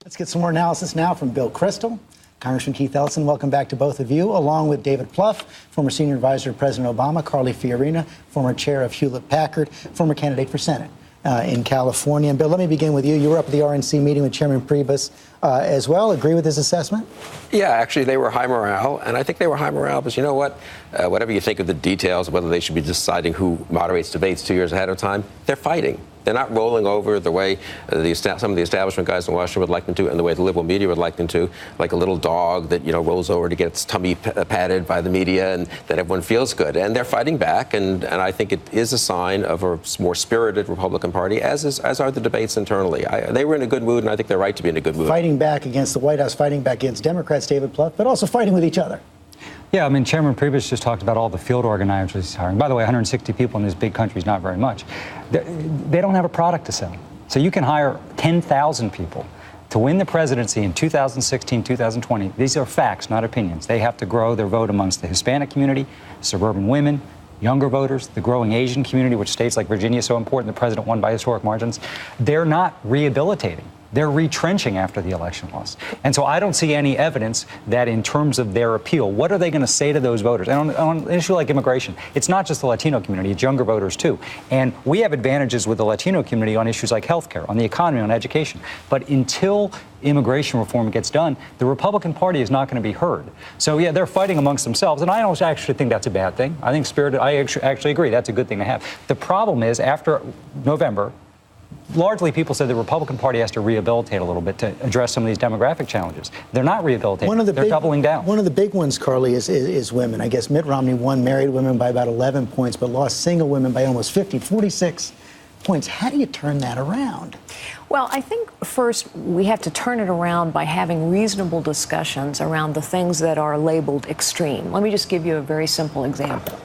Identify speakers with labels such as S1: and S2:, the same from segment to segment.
S1: Let's get some more analysis now from Bill Kristol, Congressman Keith Ellison. Welcome back to both of you, along with David Plouffe, former senior advisor to President Obama, Carly Fiorina, former chair of Hewlett-Packard, former candidate for Senate in California. And Bill, let me begin with you. You were up at the RNC meeting with Chairman Priebus as well. Agree with his assessment?
S2: Yeah, actually, they were high morale, and I think they were high morale because, you know what, whatever you think of the details, whether they should be deciding who moderates debates 2 years ahead of time, they're fighting. They're not rolling over the way some of the establishment guys in Washington would like them to, and the way the liberal media would like them to, like a little dog that, you know, rolls over to get its tummy patted by the media, and that everyone feels good. And they're fighting back, and I think it is a sign of a more spirited Republican Party, as are the debates internally. They were in a good mood, and I think they're right to be in a good mood.
S1: Fighting back against the White House, fighting back against Democrats, David Plouffe, but also fighting with each other.
S3: Yeah, I mean, Chairman Priebus just talked about all the field organizers he's hiring. By the way, 160 people in this big country is not very much. They don't have a product to sell. So you can hire 10,000 people to win the presidency in 2016, 2020. These are facts, not opinions. They have to grow their vote amongst the Hispanic community, suburban women, younger voters, the growing Asian community, which states like Virginia is so important. The president won by historic margins. They're not rehabilitating. They're retrenching after the election loss. And so I don't see any evidence that in terms of their appeal, what are they going to say to those voters? And on an issue like immigration, it's not just the Latino community, it's younger voters too. And we have advantages with the Latino community on issues like healthcare, on the economy, on education. But until immigration reform gets done, the Republican Party is not going to be heard. So yeah, they're fighting amongst themselves. And I don't actually think that's a bad thing. I think I actually agree. That's a good thing to have. The problem is after November, largely people said the Republican Party has to rehabilitate a little bit to address some of these demographic challenges. They're not rehabilitating. They're doubling down.
S1: One of the big ones, Carly, is women. I guess Mitt Romney won married women by about 11 points, but lost single women by almost 46 points. How do you turn that around?
S4: Well, I think first we have to turn it around by having reasonable discussions around the things that are labeled extreme. Let me just give you a very simple example.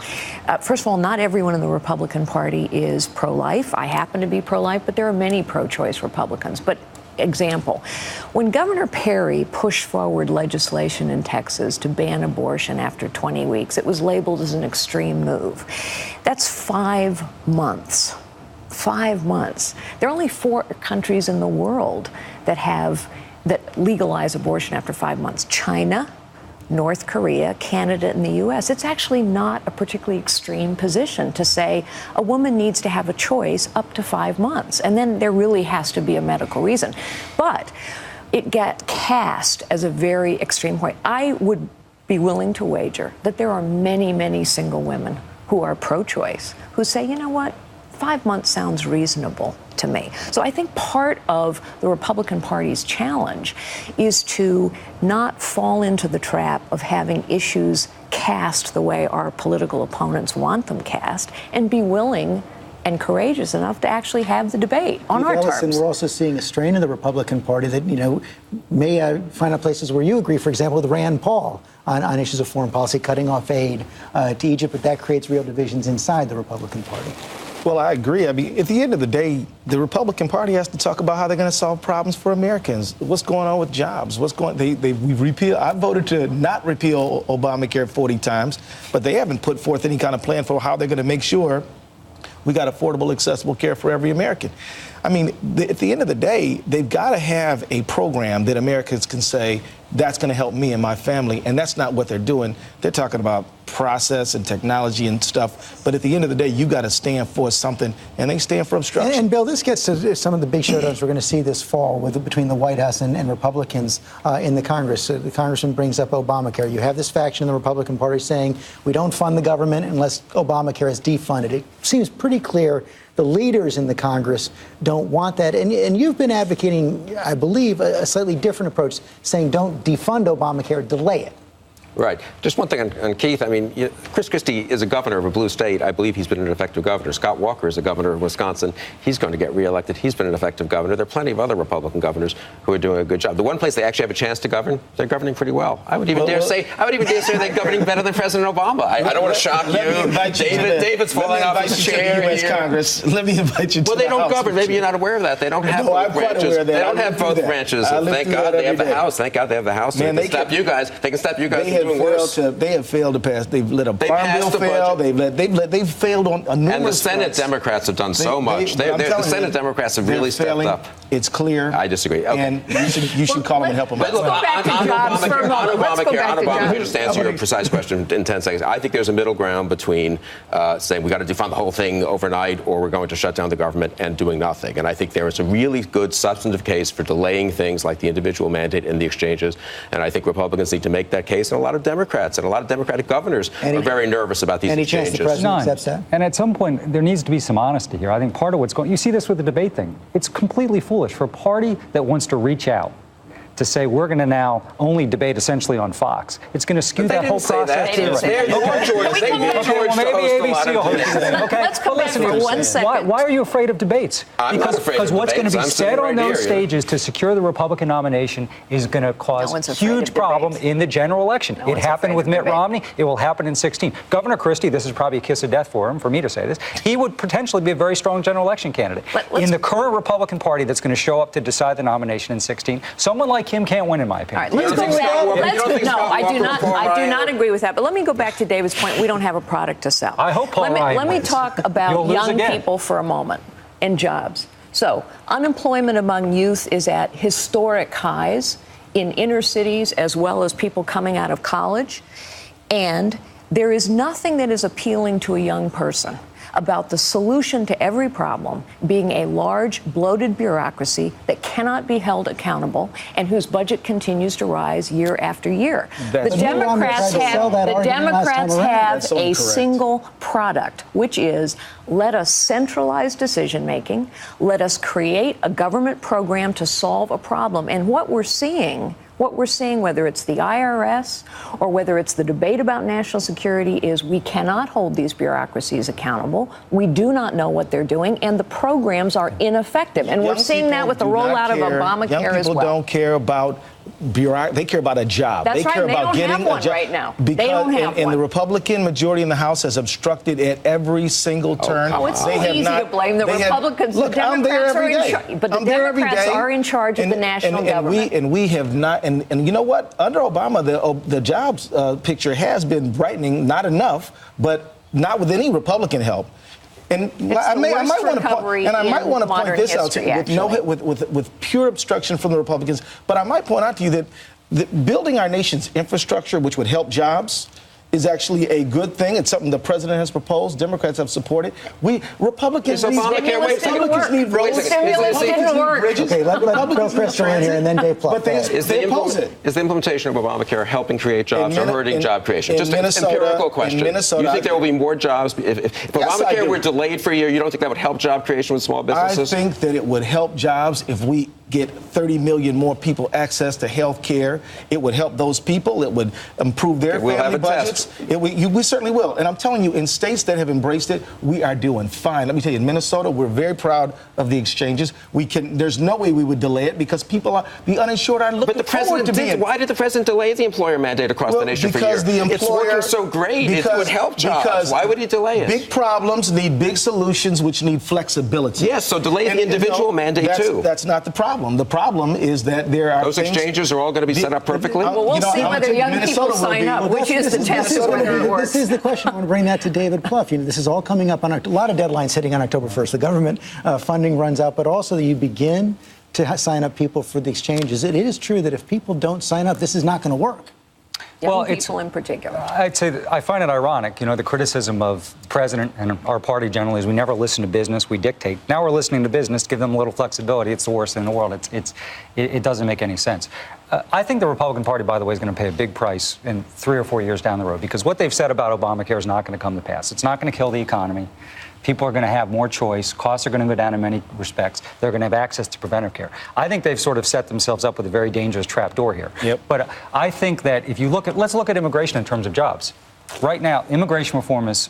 S4: First of all, not everyone in the Republican Party is pro-life. I happen to be pro-life, but there are many pro-choice Republicans. But example, when Governor Perry pushed forward legislation in Texas to ban abortion after 20 weeks, it was labeled as an extreme move. That's 5 months. 5 months. There are only 4 countries in the world that legalize abortion after 5 months. China, North Korea, Canada, and the U.S. It's actually not a particularly extreme position to say a woman needs to have a choice up to 5 months. And then there really has to be a medical reason. But it got cast as a very extreme point. I would be willing to wager that there are many, many single women who are pro-choice who say, you know what? 5 months sounds reasonable to me. So I think part of the Republican Party's challenge is to not fall into the trap of having issues cast the way our political opponents want them cast, and be willing and courageous enough to actually have the debate on our
S1: Ellison,
S4: terms.
S1: We're also seeing a strain of the Republican Party that, you know, may find out places where you agree, for example, with Rand Paul on issues of foreign policy, cutting off aid to Egypt, but that creates real divisions inside the Republican Party.
S5: Well, I agree. I mean, at the end of the day, the Republican Party has to talk about how they're going to solve problems for Americans. What's going on with jobs? I voted to not repeal Obamacare 40 times, but they haven't put forth any kind of plan for how they're going to make sure we got affordable, accessible care for every American. I mean, at the end of the day, they've got to have a program that Americans can say, that's going to help me and my family. And that's not what they're doing. They're talking about process and technology and stuff. But at the end of the day, you got to stand for something, and they stand for obstruction.
S1: And Bill, this gets to some of the big showdowns we're going to see this fall between the White House and Republicans in the Congress. The congressman brings up Obamacare. You have this faction in the Republican Party saying we don't fund the government unless Obamacare is defunded. It seems pretty clear the leaders in the Congress don't want that. And you've been advocating, I believe, a slightly different approach, saying don't defund Obamacare, delay it.
S2: Right. Just one thing on Keith. I mean, Chris Christie is a governor of a blue state. I believe he's been an effective governor. Scott Walker is a governor of Wisconsin. He's going to get reelected. He's been an effective governor. There are plenty of other Republican governors who are doing a good job. The one place they actually have a chance to govern, they're governing pretty well. I would even dare say they're governing better than President Obama. I don't want to shock you. David's falling off his chair.
S5: U.S. Congress. Let me invite you to
S2: Well, they don't govern. Maybe you're not aware of that. They don't have both branches. They don't have both branches. Thank God they have the House. Thank God they have the House. They can stop you guys. They can stop you guys from even worse.
S5: They have failed to pass. They've let a farm bill
S2: passed the
S5: fail.
S2: budget.
S5: They've failed on numerous
S2: And the Senate
S5: fronts.
S2: Democrats have done so much. The Senate Democrats have really stepped up.
S5: It's clear.
S2: I disagree. Okay.
S5: And you should call them and help them out.
S4: Let's go back to jobs for a moment. Let's go back to
S2: Obamacare,
S4: jobs.
S2: just to answer your precise question in 10 seconds. I think there's a middle ground between saying we got to defund the whole thing overnight or we're going to shut down the government and doing nothing. And I think there is a really good substantive case for delaying things like the individual mandate in the exchanges. And I think Republicans need to make that case. And a lot of Democrats and a lot of Democratic governors are very nervous about these exchanges.
S1: Any chance the president accepts that?
S3: And at some point, there needs to be some honesty here. I think part of what's going, you see this with the debate thing. It's completely foolish for a party that wants to reach out to say we're going to now only debate essentially on Fox. It's going to skew that whole process.
S2: Maybe
S3: ABC will host it. Okay,
S4: Let's come back for 1 second.
S3: Why are you afraid of debates?
S2: I'm not afraid of
S3: Because what's going to be
S2: debates.
S3: said on those
S2: here.
S3: stages to secure the Republican nomination is going to cause
S4: one's afraid
S3: huge
S4: of
S3: problem
S4: debates.
S3: in the general election. It
S4: one's
S3: happened
S4: afraid
S3: with
S4: of
S3: Mitt
S4: debate.
S3: Romney. It will happen in 16. Governor Christie, this is probably a kiss of death for him, for me to say this. He would potentially be a very strong general election candidate. In the current Republican Party that's going to show up to decide the nomination in 16, someone like him can't win, in my opinion.
S4: All right, let's go back. No, I do not agree with that. But let me go back to David's point. We don't have a product to sell.
S3: I hope Paul Ryan
S4: Let me
S3: wins.
S4: talk about
S3: You'll lose
S4: young
S3: again.
S4: people for a moment and jobs. So unemployment among youth is at historic highs in inner cities as well as people coming out of college. And there is nothing that is appealing to a young person about the solution to every problem being a large, bloated bureaucracy that cannot be held accountable and whose budget continues to rise year after year. The Democrats have a single product, which is let us centralize decision making, let us create a government program to solve a problem. And what we're seeing, whether it's the IRS or whether it's the debate about national security, is we cannot hold these bureaucracies accountable. We do not know what they're doing, and the programs are ineffective. And we're seeing that with the rollout of Obamacare as well.
S5: Young people don't care about bureaucracy. They care about a job.
S4: That's
S5: they care
S4: right.
S5: about
S4: They don't
S5: getting
S4: have one
S5: a job
S4: right now.
S5: Because,
S4: they don't have
S5: and
S4: one.
S5: the Republican majority in the House has obstructed at every single turn.
S4: Oh, it's so easy to blame the Republicans.
S5: Look,
S4: the Democrats are in charge, but the Democrats are in charge of the national government.
S5: And we have not. And you know what? Under Obama, the jobs picture has been brightening. Not enough, but not with any Republican help. And I might want to point this out to you with pure obstruction from the Republicans. But I might point out to you that building our nation's infrastructure, which would help jobs, is actually a good thing. It's something the president has proposed. Democrats have supported. Republicans need roads.
S4: Stimulus didn't work.
S1: Okay, let Bill Kristol in here and then Dave Plouffe.
S5: But they oppose it.
S2: Is the implementation of Obamacare helping create jobs or hurting job creation? Just an empirical question.
S5: In Minnesota,
S2: you think there will be more jobs? If Obamacare were delayed for a year, you don't think that would help job creation with small businesses?
S5: I think that it would help jobs if we get 30 million more people access to health care. It would help those people. It would improve their family budgets. We certainly will. And I'm telling you, in states that have embraced it, we are doing fine. Let me tell you, in Minnesota, we're very proud of the exchanges. There's no way we would delay it because the uninsured are looking forward to being.
S2: Why did the president delay the employer mandate across the nation for years? It's working so great. It would help jobs. Why would he delay it?
S5: Big problems need big solutions, which need flexibility.
S2: Yes, so delay the individual mandate too.
S5: That's not the problem. The problem is that there are
S2: those exchanges are all going to be set up perfectly.
S4: Well, we'll see whether young people sign up, which is the test of whether it works.
S1: This is the question. I want to bring that to David Plouffe. This is all coming up on a lot of deadlines hitting on October 1st. The government funding runs out, but also you begin to sign up people for the exchanges. It is true that if people don't sign up, this is not going to work.
S4: Young people in particular.
S3: I'd say that I find it ironic, the criticism of the president and our party generally is we never listen to business, we dictate. Now we're listening to business, give them a little flexibility. It's the worst thing in the world. It doesn't make any sense. I think the Republican Party, by the way, is going to pay a big price in 3 or 4 years down the road because what they've said about Obamacare is not going to come to pass. It's not going to kill the economy. People are going to have more choice. Costs are going to go down in many respects. They're going to have access to preventive care. I think they've sort of set themselves up with a very dangerous trapdoor here.
S5: Yep.
S3: But I think that if you let's look at immigration in terms of jobs. Right now, immigration reform has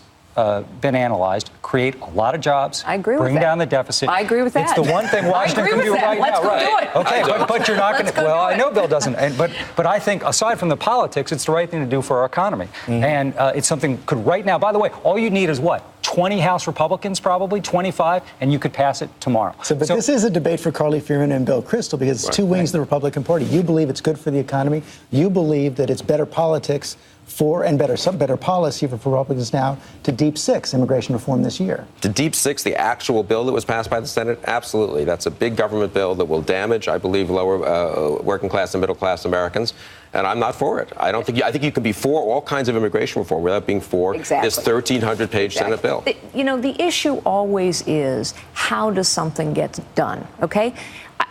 S3: been analyzed, create a lot of jobs.
S4: I agree with that.
S3: Bring down the deficit.
S4: I agree with that.
S3: It's the one thing Washington can do right
S4: Let's
S3: now.
S4: go
S3: Right.
S4: do it.
S3: Okay, but you're not going to. Well, I know Bill doesn't. But I think aside from the politics, it's the right thing to do for our economy. Mm-hmm. And it's something could right now. By the way, all you need is what? 20 House Republicans, probably 25, and you could pass it tomorrow.
S1: But this is a debate for Carly Fiorina and Bill Kristol, because it's two wings of the Republican Party. You believe it's good for the economy. You believe that it's better politics and better policy for Republicans now to Deep Six immigration reform this year.
S2: To Deep Six, the actual bill that was passed by the Senate, absolutely. That's a big government bill that will damage, I believe, lower working class and middle class Americans. And I'm not for it. I think you can be for all kinds of immigration reform without being for this 1,300-page Senate bill.
S4: The issue always is, how does something get done? Okay,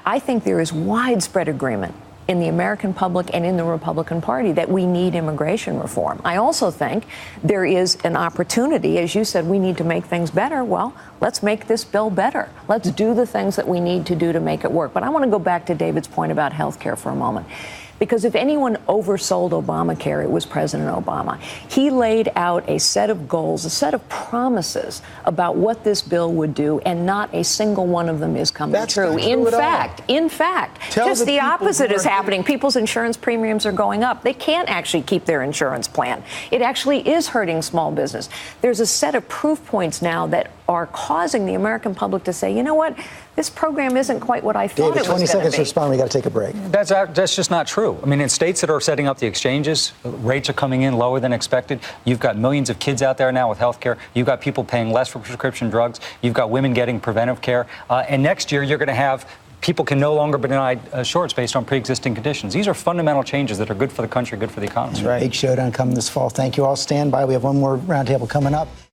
S4: I think there is widespread agreement in the American public and in the Republican Party that we need immigration reform. I also think there is an opportunity, as you said, we need to make things better. Well, let's make this bill better. Let's do the things that we need to do to make it work. But I want to go back to David's point about health care for a moment. Because if anyone oversold Obamacare, it was President Obama. He laid out a set of goals, a set of promises about what this bill would do, and not a single one of them is coming true. In fact, just the opposite is happening. People's insurance premiums are going up. They can't actually keep their insurance plan. It actually is hurting small business. There's a set of proof points now that are causing the American public to say, you know what, this program isn't quite what I thought it was going to be.
S1: 20 seconds to respond. We got to take a break.
S3: That's just not true. I mean, in states that are setting up the exchanges, rates are coming in lower than expected. You've got millions of kids out there now with health care. You've got people paying less for prescription drugs. You've got women getting preventive care. And next year, you're going to have people can no longer be denied shorts based on pre-existing conditions. These are fundamental changes that are good for the country, good for the economy.
S1: That's right. Big showdown coming this fall. Thank you all. Stand by. We have one more roundtable coming up.